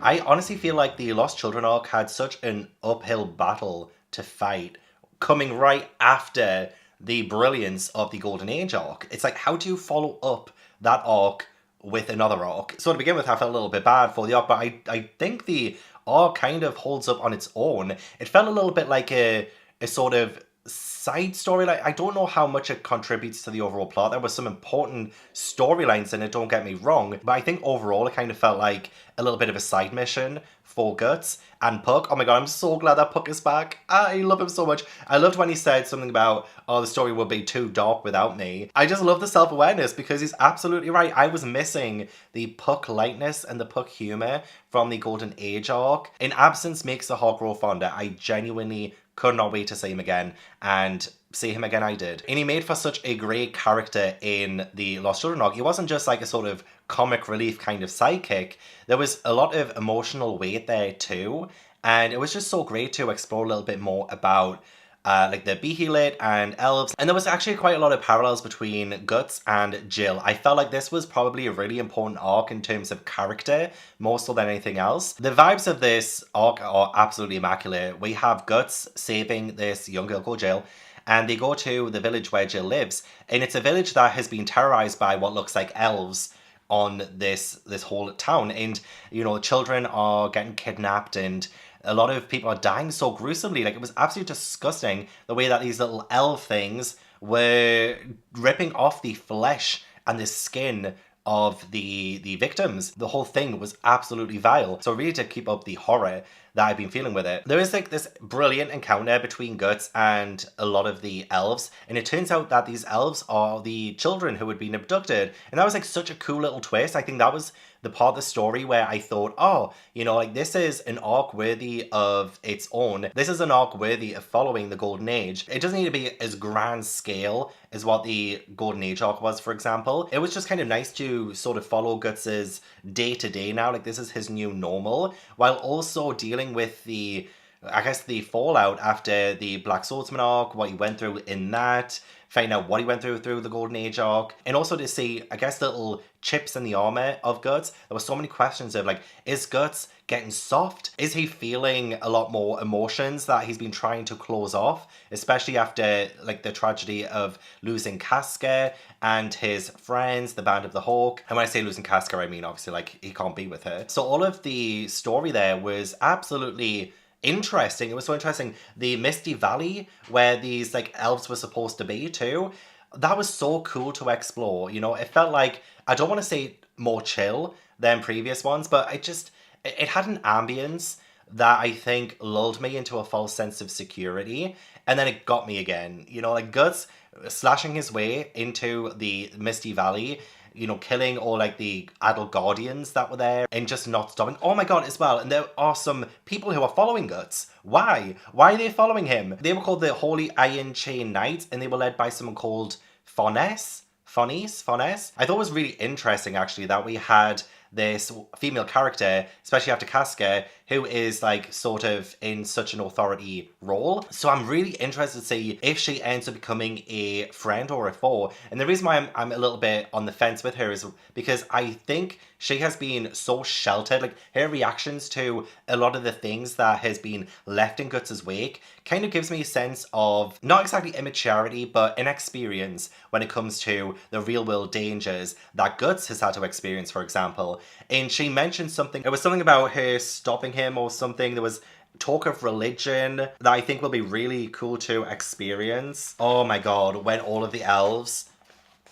I honestly feel like the Lost Children arc had such an uphill battle to fight, coming right after the brilliance of the Golden Age arc. It's like, how do you follow up that arc with another arc? So to begin with, I felt a little bit bad for the arc, but I think the arc kind of holds up on its own. It felt a little bit like a sort of side story. Like, I don't know how much it contributes to the overall plot. There were some important storylines in it, don't get me wrong, but I think overall it kind of felt like a little bit of a side mission for Guts and Puck. Oh my god, I'm so glad that Puck is back. I love him so much. I loved when he said something about, oh, the story would be too dark without me. I just love the self-awareness because he's absolutely right. I was missing the Puck lightness and the Puck humor from the Golden Age arc. In absence makes the heart grow fonder. I genuinely could not wait to see him again, and see him again I did. And he made for such a great character in the Lost Children arc. He wasn't just like a sort of comic relief kind of sidekick. There was a lot of emotional weight there too, and it was just so great to explore a little bit more about like the Behelit and elves. And there was actually quite a lot of parallels between Guts and Jill. I felt like this was probably a really important arc in terms of character, more so than anything else. The vibes of this arc are absolutely immaculate. We have Guts saving this young girl called Jill, and they go to the village where Jill lives. And it's a village that has been terrorized by what looks like elves on this whole town. And, you know, children are getting kidnapped and a lot of people are dying so gruesomely. Like, it was absolutely disgusting the way that these little elf things were ripping off the flesh and the skin of the victims. The whole thing was absolutely vile. So really to keep up the horror that I've been feeling with it. There is like this brilliant encounter between Guts and a lot of the elves, and it turns out that these elves are the children who had been abducted. And that was like such a cool little twist. I think that was the part of the story where I thought, oh, you know, like this is an arc worthy of its own. This is an arc worthy of following the Golden Age. It doesn't need to be as grand scale as what the Golden Age arc was, for example. It was just kind of nice to sort of follow Guts's day-to-day now. Like, this is his new normal, while also dealing with the, I guess, the fallout after the Black Swordsman arc, what he went through in that, find out what he went through the Golden Age arc, and also to see, I guess, little chips in the armor of Guts. There were so many questions of like, is Guts getting soft? Is he feeling a lot more emotions that he's been trying to close off, especially after like the tragedy of losing Casca and his friends, the Band of the Hawk? And when I say losing Casca, I mean obviously like he can't be with her. So all of the story there was absolutely interesting. It was so interesting. The Misty Valley, where these like elves were supposed to be too, that was so cool to explore. You know, it felt like, I don't want to say more chill than previous ones, but it had an ambience that I think lulled me into a false sense of security, and then it got me again. You know, like Guts slashing his way into the Misty Valley, you know, killing all like the adult guardians that were there and just not stopping. Oh my god, as well. And there are some people who are following Guts. Why? Why are they following him? They were called the Holy Iron Chain Knights, and they were led by someone called Fonnes. I thought it was really interesting actually that we had this female character, especially after Casca, who is like sort of in such an authority role. So I'm really interested to see if she ends up becoming a friend or a foe. And the reason why I'm a little bit on the fence with her is because I think she has been so sheltered. Like, her reactions to a lot of the things that has been left in Guts' wake kind of gives me a sense of, not exactly immaturity, but inexperience when it comes to the real world dangers that Guts has had to experience, for example. And she mentioned something, it was something about her stopping him or something. There was talk of religion that I think will be really cool to experience. Oh my god, when all of the elves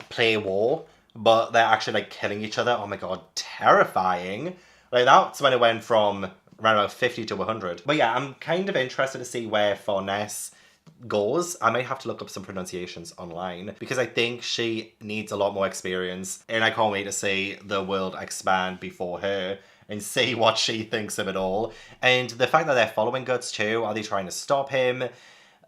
play war, but they're actually like killing each other. Oh my god, terrifying. Like, that's when it went from around about 50 to 100. But yeah, I'm kind of interested to see where Forness goes. I might have to look up some pronunciations online because I think she needs a lot more experience, and I can't wait to see the world expand before her and see what she thinks of it all. And the fact that they're following Guts too, are they trying to stop him?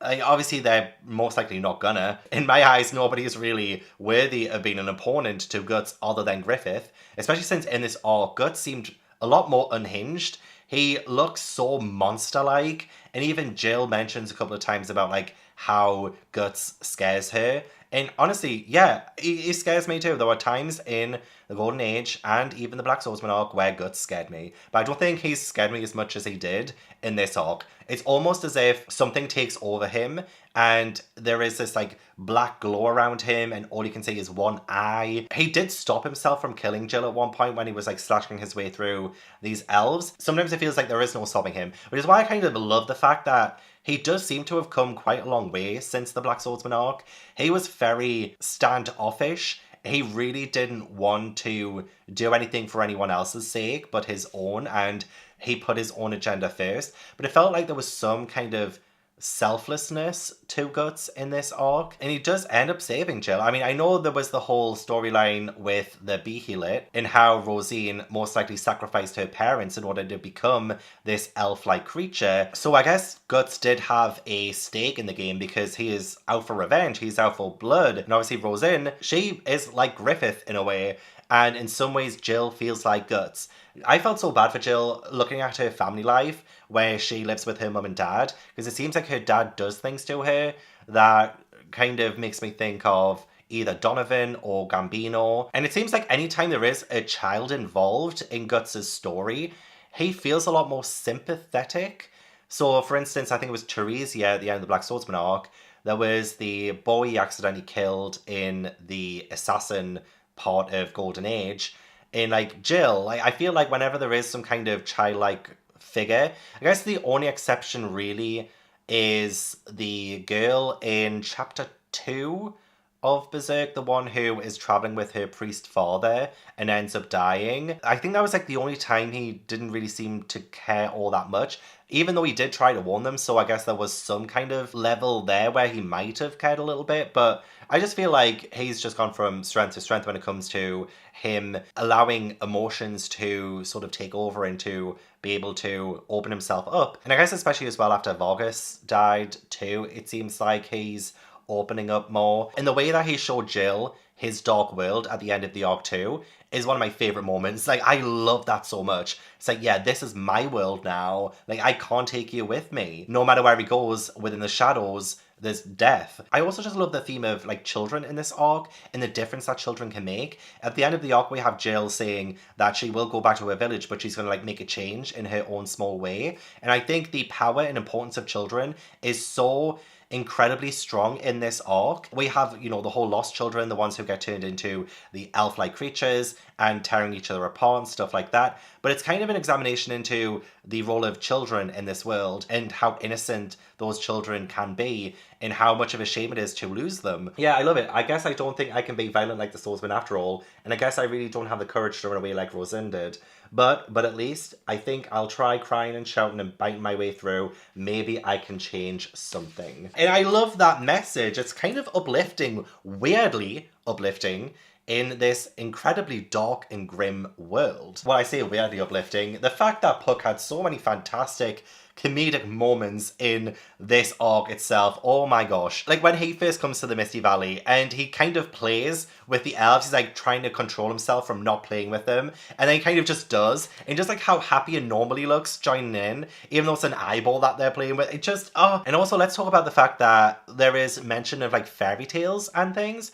Obviously, they're most likely not gonna. In my eyes, nobody is really worthy of being an opponent to Guts other than Griffith, especially since in this arc, Guts seemed a lot more unhinged. He looks so monster-like, and even Jill mentions a couple of times about like how Guts scares her. And honestly, yeah, he scares me too. There were times in the Golden Age and even the Black Swordsman arc where Guts scared me. But I don't think he's scared me as much as he did in this arc. It's almost as if something takes over him and there is this like black glow around him and all you can see is one eye. He did stop himself from killing Jill at one point when he was like slashing his way through these elves. Sometimes it feels like there is no stopping him, which is why I kind of love the fact that he does seem to have come quite a long way since the Black Swordsman arc. He was very standoffish. He really didn't want to do anything for anyone else's sake but his own, and he put his own agenda first. But it felt like there was some kind of selflessness to Guts in this arc, and he does end up saving Jill. I mean, I know there was the whole storyline with the Behelit and how Rosine most likely sacrificed her parents in order to become this elf-like creature, so I guess Guts did have a stake in the game because he is out for revenge, he's out for blood, and obviously Rosine, she is like Griffith in a way, and in some ways Jill feels like Guts. I felt so bad for Jill looking at her family life where she lives with her mum and dad, because it seems like her dad does things to her that kind of makes me think of either Donovan or Gambino. And it seems like anytime there is a child involved in Guts' story, he feels a lot more sympathetic. So for instance, I think it was Teresia at the end of the Black Swordsman arc, there was the boy he accidentally killed in the assassin part of Golden Age. In like Jill, like I feel like whenever there is some kind of childlike figure, I guess the only exception really is the girl in chapter 2 of Berserk, the one who is traveling with her priest father and ends up dying. I think that was like the only time he didn't really seem to care all that much, even though he did try to warn them, so I guess there was some kind of level there where he might have cared a little bit, but I just feel like he's just gone from strength to strength when it comes to him allowing emotions to sort of take over and to be able to open himself up. And I guess especially as well after Vargas died too, it seems like he's opening up more. And the way that he showed Jill his dark world at the end of the arc too is one of my favorite moments. Like, I love that so much. It's like, yeah, this is my world now. Like, I can't take you with me. No matter where he goes within the shadows, there's death. I also just love the theme of like children in this arc and the difference that children can make. At the end of the arc, we have Jill saying that she will go back to her village, but she's going to like make a change in her own small way. And I think the power and importance of children is so incredibly strong in this arc. We have, you know, the whole lost children, the ones who get turned into the elf-like creatures and tearing each other apart and stuff like that. But it's kind of an examination into the role of children in this world and how innocent those children can be and how much of a shame it is to lose them. Yeah, I love it. I guess I don't think I can be violent like the swordsman after all, and I guess I really don't have the courage to run away like Rosine did. But at least I think I'll try crying and shouting and biting my way through. Maybe I can change something. And I love that message. It's kind of uplifting, weirdly uplifting, in this incredibly dark and grim world. Well, I say weirdly uplifting, the fact that Puck had so many fantastic comedic moments in this arc itself, oh my gosh. Like when he first comes to the Misty Valley and he kind of plays with the elves, he's like trying to control himself from not playing with them, and then he kind of just does, and just like how happy and normal he looks joining in, even though it's an eyeball that they're playing with, it just, oh. And also let's talk about the fact that there is mention of like fairy tales and things.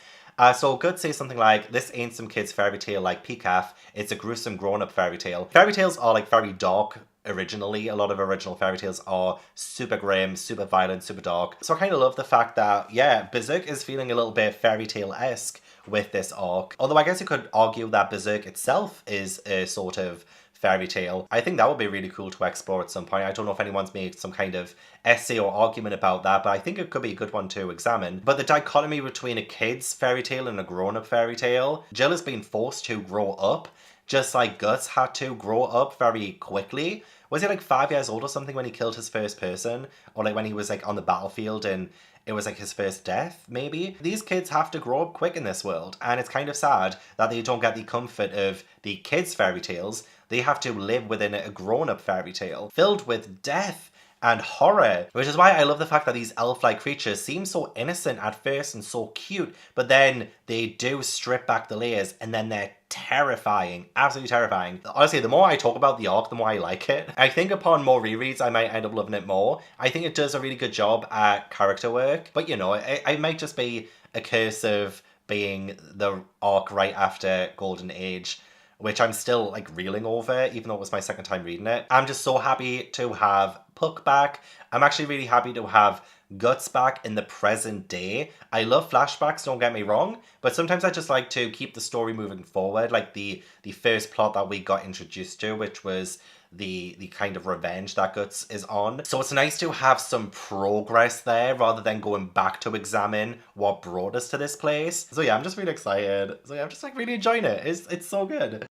So Good says something like, this ain't some kid's fairy tale like Peacock, it's a gruesome grown-up fairy tale. Fairy tales are like very dark originally. A lot of original fairy tales are super grim, super violent, super dark. So I kind of love the fact that, yeah, Berserk is feeling a little bit fairy tale-esque with this arc. Although I guess you could argue that Berserk itself is a sort of fairy tale. I think that would be really cool to explore at some point. I don't know if anyone's made some kind of essay or argument about that, but I think it could be a good one to examine. But the dichotomy between a kid's fairy tale and a grown-up fairy tale, Jill has been forced to grow up, just like Guts had to grow up very quickly. Was he like 5 years old or something when he killed his first person? Or like when he was like on the battlefield and it was like his first death, maybe? These kids have to grow up quick in this world, and it's kind of sad that they don't get the comfort of the kids' fairy tales. They have to live within a grown-up fairy tale, filled with death and horror, which is why I love the fact that these elf-like creatures seem so innocent at first and so cute, but then they do strip back the layers and then they're terrifying, absolutely terrifying. Honestly, the more I talk about the arc, the more I like it. I think upon more rereads, I might end up loving it more. I think it does a really good job at character work, but you know, it might just be a case of being the arc right after Golden Age, which I'm still like reeling over, even though it was my second time reading it. I'm just so happy to have Puck back. I'm actually really happy to have Guts back in the present day. I love flashbacks, don't get me wrong, but sometimes I just like to keep the story moving forward, like the first plot that we got introduced to, which was the kind of revenge that Guts is on. So it's nice to have some progress there rather than going back to examine what brought us to this place. So yeah, I'm just really excited. So yeah, I'm just like really enjoying it. It's so good.